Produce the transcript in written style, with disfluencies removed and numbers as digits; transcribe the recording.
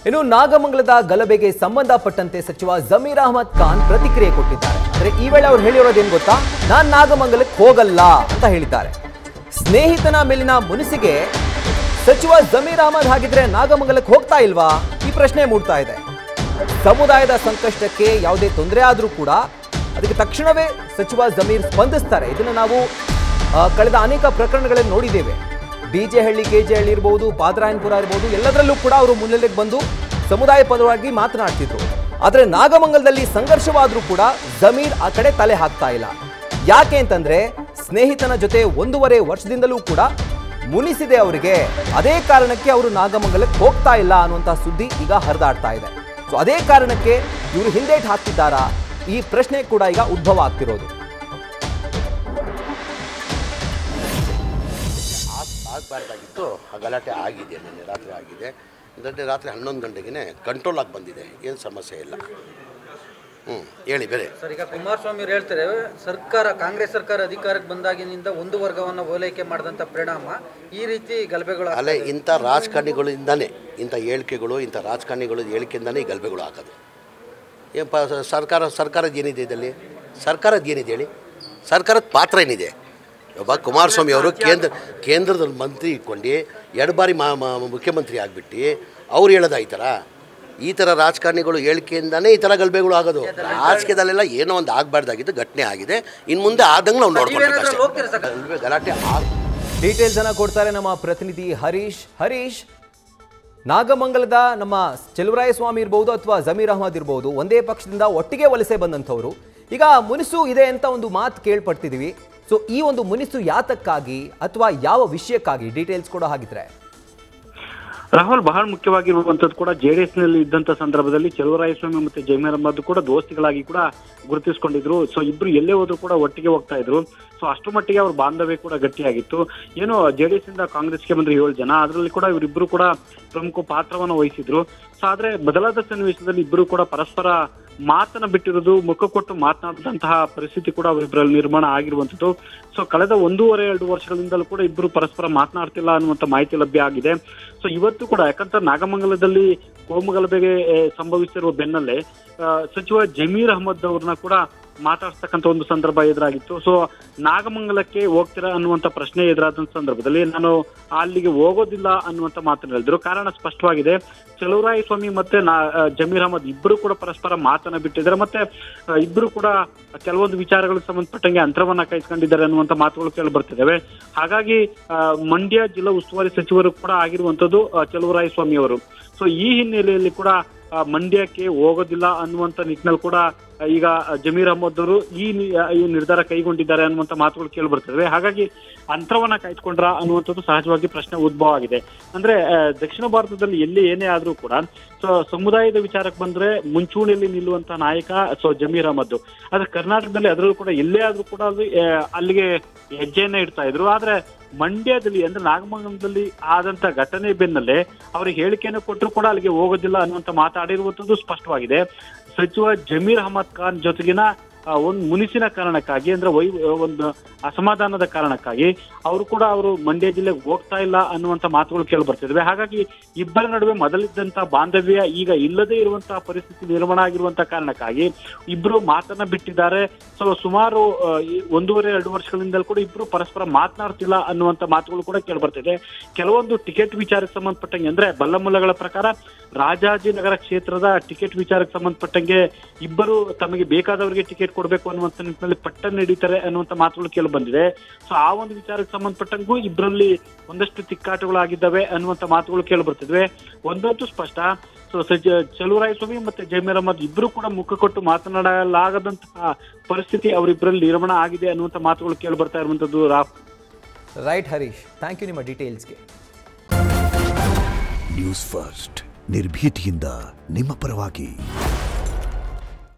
ಇನ್ನು ನಾಗಮಂಗಲದ ಗಲಭೆಗೆ ಸಂಬಂಧಪಟ್ಟಂತೆ ಸಚಿವ ಜಮೀರ್ ಅಹಮದ್ ಖಾನ್ ಪ್ರತಿಕ್ರಿಯೆ ಕೊಟ್ಟಿದ್ದಾರೆ. ಆದರೆ ಈ ವೇಳೆ ಅವರು ಹೇಳಿರೋದೇನು ಗೊತ್ತಾ, ನಾನು ನಾಗಮಂಗಲಕ್ಕೆ ಹೋಗಲ್ಲ ಅಂತ ಹೇಳಿದ್ದಾರೆ. ಸ್ನೇಹಿತನ ಮೇಲಿನ ಮುನಿಸಿಗೆ ಸಚಿವ ಜಮೀರ್ ಅಹಮದ್ ಹಾಗಿದ್ರೆ ನಾಗಮಂಗಲಕ್ಕೆ ಹೋಗ್ತಾ ಇಲ್ವಾ ಈ ಪ್ರಶ್ನೆ ಮೂಡ್ತಾ ಇದೆ. ಸಮುದಾಯದ ಸಂಕಷ್ಟಕ್ಕೆ ಯಾವುದೇ ತೊಂದರೆ ಆದರೂ ಕೂಡ ಅದಕ್ಕೆ ತಕ್ಷಣವೇ ಸಚಿವ ಜಮೀರ್ ಸ್ಪಂದಿಸ್ತಾರೆ. ಇದನ್ನು ನಾವು ಕಳೆದ ಅನೇಕ ಪ್ರಕರಣಗಳಲ್ಲಿ ನೋಡಿದ್ದೇವೆ. ಡಿಜೆಹಳ್ಳಿ, ಕೆಜೆಹಳ್ಳಿ ಇರ್ಬೋದು, ಪಾದರಾಯನಪುರ ಇರ್ಬೋದು, ಎಲ್ಲದರಲ್ಲೂ ಕೂಡ ಅವರು ಮುನ್ನೆಲೆಗೆ ಬಂದು ಸಮುದಾಯ ಪರವಾಗಿ ಮಾತನಾಡ್ತಿದ್ರು. ಆದರೆ ನಾಗಮಂಗಲದಲ್ಲಿ ಸಂಘರ್ಷವಾದರೂ ಕೂಡ ಜಮೀರ್ ಆ ಕಡೆ ತಲೆ ಹಾಕ್ತಾ ಇಲ್ಲ. ಯಾಕೆ ಅಂತಂದ್ರೆ ಸ್ನೇಹಿತನ ಜೊತೆ 1.5 ವರ್ಷದಿಂದಲೂ ಕೂಡ ಮುನಿಸಿದೆ ಅವರಿಗೆ. ಅದೇ ಕಾರಣಕ್ಕೆ ಅವರು ನಾಗಮಂಗಲಕ್ಕೆ ಹೋಗ್ತಾ ಇಲ್ಲ ಅನ್ನುವಂಥ ಸುದ್ದಿ ಈಗ ಹರಿದಾಡ್ತಾ ಇದೆ. ಸೊ ಅದೇ ಕಾರಣಕ್ಕೆ ಇವರು ಹಿಂದೇಟ್ ಹಾಕ್ತಿದ್ದಾರಾ, ಈ ಪ್ರಶ್ನೆ ಕೂಡ ಈಗ ಉದ್ಭವ ಆಗ್ತಿರೋದು. ಆಗಬಾರ್ದಾಗಿತ್ತು, ಆ ಗಲಾಟೆ ಆಗಿದೆ. ನಿನ್ನೆ ರಾತ್ರಿ ಆಗಿದೆ. ನಿನ್ನೆ ರಾತ್ರಿ 11 ಗಂಟೆಗೆ ಕಂಟ್ರೋಲ್ ಆಗಿ ಬಂದಿದೆ, ಏನು ಸಮಸ್ಯೆ ಇಲ್ಲ. ಹೇಳಿ ಬೇರೆ ಸರ್. ಈಗ ಕುಮಾರಸ್ವಾಮಿ ಅವರು ಹೇಳ್ತಾರೆ, ಸರ್ಕಾರ ಕಾಂಗ್ರೆಸ್ ಸರ್ಕಾರ ಅಧಿಕಾರಕ್ಕೆ ಬಂದಾಗಿನಿಂದ ಒಂದು ವರ್ಗವನ್ನು ಓಲೈಕೆ ಮಾಡಿದಂಥ ಪರಿಣಾಮ ಈ ರೀತಿ ಗಲಭೆಗಳು ಅಲ್ಲೇ ಇಂಥ ರಾಜಕಾರಣಿಗಳಿಂದನೇ, ಇಂಥ ಹೇಳಿಕೆಗಳು, ಇಂಥ ರಾಜಕಾರಣಿಗಳ ಹೇಳಿಕೆಯಿಂದನೇ ಈ ಗಲಭೆಗಳು ಹಾಕೋದು. ಏನು ಸರ್ಕಾರದ ಏನಿದೆ ಇದರಲ್ಲಿ? ಸರ್ಕಾರದ ಏನಿದೆ ಹೇಳಿ? ಸರ್ಕಾರದ ಪಾತ್ರ ಏನಿದೆ? ಒಬ್ಬ ಕುಮಾರಸ್ವಾಮಿ ಅವರು ಕೇಂದ್ರದಲ್ಲಿ ಮಂತ್ರಿ ಇಟ್ಕೊಂಡು 2 ಬಾರಿ ಮುಖ್ಯಮಂತ್ರಿ ಆಗಿಬಿಟ್ಟು ಅವ್ರು ಹೇಳೋದಾಯ್ತಾರ? ಈ ಥರ ರಾಜಕಾರಣಿಗಳು ಹೇಳಿಕೆಯಿಂದನೇ ಈ ಥರ ಗಲಭೆಗಳು ಆಗೋದು. ರಾಜಕೀಯದಲ್ಲೆಲ್ಲ ಏನೋ ಒಂದು ಆಗಬಾರ್ದಾಗಿದ್ದು ಘಟನೆ ಆಗಿದೆ. ಇನ್ನು ಮುಂದೆ ಆದಂಗೆ ನಾವು ನೋಡ್ಕೊಂಡು ಗಲಾಟೆ ಡೀಟೇಲ್ಸ್ ಅನ್ನ ಕೊಡ್ತಾರೆ ನಮ್ಮ ಪ್ರತಿನಿಧಿ ಹರೀಶ್. ನಾಗಮಂಗಲದ ನಮ್ಮ ಚೆಲುವರಾಯಸ್ವಾಮಿ ಇರ್ಬೋದು ಅಥವಾ ಜಮೀರ್ ಅಹಮದ್ ಇರ್ಬೋದು, ಒಂದೇ ಪಕ್ಷದಿಂದ ಒಟ್ಟಿಗೆ ವಲಸೆ ಬಂದಂಥವ್ರು. ಈಗ ಮುನಿಸು ಇದೆ ಅಂತ ಒಂದು ಮಾತು ಕೇಳ್ಪಡ್ತಿದೀವಿ. ಸೊ ಈ ಒಂದು ಮುನಿಸು ಯಾತಕ್ಕಾಗಿ ಅಥವಾ ಯಾವ ವಿಷಯಕ್ಕಾಗಿ ಡೀಟೇಲ್ಸ್ ಕೂಡ ಹಾಗಿದ್ರೆ? ರಾಹುಲ್, ಬಹಳ ಮುಖ್ಯವಾಗಿರುವಂತದ್ದು ಕೂಡ ಜೆಡಿಎಸ್ ನಲ್ಲಿ ಇದ್ದಂತ ಸಂದರ್ಭದಲ್ಲಿ ಚೆಲುವರಾಯಸ್ವಾಮಿ ಮತ್ತೆ ಜಮೀರ್ ಅಹಮದ್ ಕೂಡ ದೋಸ್ತಿಗಳಾಗಿ ಕೂಡ ಗುರುತಿಸಿಕೊಂಡಿದ್ರು. ಸೊ ಇಬ್ರು ಎಲ್ಲೇ ಹೋದ್ರು ಕೂಡ ಒಟ್ಟಿಗೆ ಹೋಗ್ತಾ ಇದ್ರು. ಸೊ ಅಷ್ಟು ಮಟ್ಟಿಗೆ ಅವ್ರ ಬಾಂಧವ್ಯ ಕೂಡ ಗಟ್ಟಿಯಾಗಿತ್ತು. ಏನು ಜೆಡಿಎಸ್ ಇಂದ ಕಾಂಗ್ರೆಸ್ಗೆ ಬಂದ್ರೆ 7 ಜನ, ಅದರಲ್ಲಿ ಕೂಡ ಇವರಿಬ್ರು ಕೂಡ ಪ್ರಮುಖ ಪಾತ್ರವನ್ನು ವಹಿಸಿದ್ರು. ಸೊ ಆದ್ರೆ ಬದಲಾದ ಸನ್ನಿವೇಶದಲ್ಲಿ ಇಬ್ರು ಕೂಡ ಪರಸ್ಪರ ಮಾತನ್ನ ಬಿಟ್ಟಿರೋದು, ಮುಖ ಕೊಟ್ಟು ಮಾತನಾಡಿದಂತಹ ಪರಿಸ್ಥಿತಿ ಕೂಡ ಅವರಿಬ್ಬರಲ್ಲಿ ನಿರ್ಮಾಣ ಆಗಿರುವಂತದ್ದು. ಸೊ ಕಳೆದ 1.5-2 ವರ್ಷಗಳಿಂದಲೂ ಕೂಡ ಇಬ್ಬರು ಪರಸ್ಪರ ಮಾತನಾಡ್ತಿಲ್ಲ ಅನ್ನುವಂಥ ಮಾಹಿತಿ ಲಭ್ಯ ಆಗಿದೆ. ಸೊ ಇವತ್ತು ಕೂಡ, ಯಾಕಂತ ನಾಗಮಂಗಲದಲ್ಲಿ ಕೋಮುಗಲಭೆಗೆ ಸಂಭವಿಸಿರುವ ಬೆನ್ನಲ್ಲೇ ಸಚಿವ ಜಮೀರ್ ಅಹಮದ್ ಅವ್ರನ್ನ ಕೂಡ ಮಾತಾಡ್ತಕ್ಕಂಥ ಒಂದು ಸಂದರ್ಭ ಎದುರಾಗಿತ್ತು. ಸೊ ನಾಗಮಂಗಲಕ್ಕೆ ಹೋಗ್ತೀರಾ ಅನ್ನುವಂಥ ಪ್ರಶ್ನೆ ಎದುರಾದ ಸಂದರ್ಭದಲ್ಲಿ ನಾನು ಅಲ್ಲಿಗೆ ಹೋಗೋದಿಲ್ಲ ಅನ್ನುವಂಥ ಮಾತನ್ನು ಹೇಳಿದ್ರು. ಕಾರಣ ಸ್ಪಷ್ಟವಾಗಿದೆ. ಚೆಲುವರಾಯಸ್ವಾಮಿ ಮತ್ತೆ ಜಮೀರ್ ಅಹಮದ್ ಇಬ್ಬರು ಕೂಡ ಪರಸ್ಪರ ಮಾತನ್ನ ಬಿಟ್ಟಿದ್ದಾರೆ. ಮತ್ತೆ ಇಬ್ಬರು ಕೂಡ ಕೆಲವೊಂದು ವಿಚಾರಗಳಿಗೆ ಸಂಬಂಧಪಟ್ಟಂಗೆ ಅಂತರವನ್ನ ಕಾಯ್ದುಕೊಂಡಿದ್ದಾರೆ ಅನ್ನುವಂಥ ಮಾತುಗಳು ಕೇಳಿ ಬರ್ತಿದ್ದಾವೆ. ಹಾಗಾಗಿ ಮಂಡ್ಯ ಜಿಲ್ಲಾ ಉಸ್ತುವಾರಿ ಸಚಿವರು ಕೂಡ ಆಗಿರುವಂತದ್ದು ಚೆಲುವರಾಯಸ್ವಾಮಿ ಅವರು. ಸೊ ಈ ಹಿನ್ನೆಲೆಯಲ್ಲಿ ಕೂಡ ಮಂಡ್ಯಕ್ಕೆ ಹೋಗೋದಿಲ್ಲ ಅನ್ನುವಂಥ ನಿಟ್ಟಿನಲ್ಲಿ ಕೂಡ ಈಗ ಜಮೀರ್ ಅಹಮದ್ ಅವರು ಈ ನಿರ್ಧಾರ ಕೈಗೊಂಡಿದ್ದಾರೆ ಅನ್ನುವಂಥ ಮಾತುಗಳು ಕೇಳಿ ಬರ್ತವೆ. ಹಾಗಾಗಿ ಅಂತರವನ್ನ ಕಾಯ್ದುಕೊಂಡ್ರ ಅನ್ನುವಂಥದ್ದು ಸಹಜವಾಗಿ ಪ್ರಶ್ನೆ ಉದ್ಭವ ಆಗಿದೆ. ಅಂದ್ರೆ ದಕ್ಷಿಣ ಭಾರತದಲ್ಲಿ ಎಲ್ಲಿ ಏನೇ ಆದ್ರೂ ಕೂಡ ಸೊ ಸಮುದಾಯದ ವಿಚಾರಕ್ಕೆ ಬಂದ್ರೆ ಮುಂಚೂಣಿಯಲ್ಲಿ ನಿಲ್ಲುವಂತ ನಾಯಕ ಸೊ ಜಮೀರ್ ಅಹಮದ್. ಆದ್ರೆ ಕರ್ನಾಟಕದಲ್ಲಿ ಅದರಲ್ಲೂ ಕೂಡ ಎಲ್ಲೇ ಆದ್ರೂ ಕೂಡ ಅಲ್ಲಿಗೆ ಹೆಜ್ಜೆಯನ್ನ ಇಡ್ತಾ ಇದ್ರು. ಆದ್ರೆ ಮಂಡ್ಯದಲ್ಲಿ ಅಂದ್ರೆ ನಾಗಮಂಗಲದಲ್ಲಿ ಆದಂತ ಘಟನೆ ಬೆನ್ನಲ್ಲೇ ಅವ್ರಿಗೆ ಹೇಳಿಕೆಯನ್ನು ಕೊಟ್ಟರು ಕೂಡ ಅಲ್ಲಿಗೆ ಹೋಗೋದಿಲ್ಲ ಅನ್ನುವಂಥ ಮಾತಾಡಿರುವಂಥದ್ದು ಸ್ಪಷ್ಟವಾಗಿದೆ. ಸಚಿವ ಜಮೀರ್ ಅಹಮದ್ ಖಾನ್ ಜೊತೆಗಿನ ಒಂದು ಮುನಿಸಿನ ಕಾರಣಕ್ಕಾಗಿ, ಅಂದ್ರೆ ಒಂದು ಅಸಮಾಧಾನದ ಕಾರಣಕ್ಕಾಗಿ ಅವರು ಮಂಡ್ಯ ಜಿಲ್ಲೆಗೆ ಹೋಗ್ತಾ ಇಲ್ಲ ಅನ್ನುವಂಥ ಮಾತುಗಳು ಕೇಳಿ ಬರ್ತಿದ್ವಿ. ಹಾಗಾಗಿ ಇಬ್ಬರ ನಡುವೆ ಮೊದಲಿದ್ದಂತ ಬಾಂಧವ್ಯ ಈಗ ಇಲ್ಲದೆ ಇರುವಂತಹ ಪರಿಸ್ಥಿತಿ ನಿರ್ಮಾಣ ಆಗಿರುವಂತ ಕಾರಣಕ್ಕಾಗಿ ಇಬ್ರು ಮಾತನ್ನ ಬಿಟ್ಟಿದ್ದಾರೆ. ಸೊ ಸುಮಾರು 1.5-2 ವರ್ಷಗಳಿಂದಲೂ ಕೂಡ ಇಬ್ರು ಪರಸ್ಪರ ಮಾತನಾಡ್ತಿಲ್ಲ ಅನ್ನುವಂಥ ಮಾತುಗಳು ಕೂಡ ಕೇಳಿ ಬರ್ತಿದೆ. ಕೆಲವೊಂದು ಟಿಕೆಟ್ ವಿಚಾರಕ್ಕೆ ಸಂಬಂಧಪಟ್ಟಂಗೆ, ಅಂದ್ರೆ ಬಲ್ಲಮೂಲಗಳ ಪ್ರಕಾರ ರಾಜಾಜಿನಗರ ಕ್ಷೇತ್ರದ ಟಿಕೆಟ್ ವಿಚಾರಕ್ಕೆ ಸಂಬಂಧಪಟ್ಟಂಗೆ ಇಬ್ಬರು ತಮಗೆ ಬೇಕಾದವರಿಗೆ ಟಿಕೆಟ್ ಕೊಡಬೇಕು ಅನ್ನುವಂಥ ನಿಟ್ಟಿನಲ್ಲಿ ಪಟ್ಟನ್ನು ಹಿಡಿತಾರೆ ಅನ್ನುವಂಥ ಮಾತುಗಳು ಕೇಳಿ ಬಂದಿದೆ. ಸೊ ಆ ಒಂದು ವಿಚಾರಕ್ಕೆ ಸಂಬಂಧಪಟ್ಟಂಗೂ ಇಬ್ಬರಲ್ಲಿ ಒಂದಷ್ಟು ತಿಕ್ಕಾಟಗಳಾಗಿದ್ದಾವೆ ಅನ್ನುವಂಥ ಮಾತುಗಳು ಕೇಳಿ ಬರ್ತಿದ್ವೆ. ಒಂದಂತೂ ಸ್ಪಷ್ಟ, ಸೊ ಚೆಲುವರಾಯಸ್ವಾಮಿ ಮತ್ತೆ ಜಮೀರ್ ಅಹಮದ್ ಇಬ್ರು ಕೂಡ ಮುಖ ಕೊಟ್ಟು ಮಾತನಾಡಲಾಗದಂತಹ ಪರಿಸ್ಥಿತಿ ಅವರಿಬ್ಬರಲ್ಲಿ ನಿರ್ಮಾಣ ಆಗಿದೆ ಅನ್ನುವಂಥ ಮಾತುಗಳು ಕೇಳಿ ಬರ್ತಾ ಇರುವಂತದ್ದು. ರೈಟ್ ಹರೀಶ್, ಥ್ಯಾಂಕ್ ಯು ನಿಮ್ಮ ಡೀಟೇಲ್ಸ್ಗೆ. ನ್ಯೂಸ್ ಫಸ್ಟ್ ನಿರ್ಭೀತಿಯಿಂದ ನಿಮ್ಮ ಪರವಾಗಿ.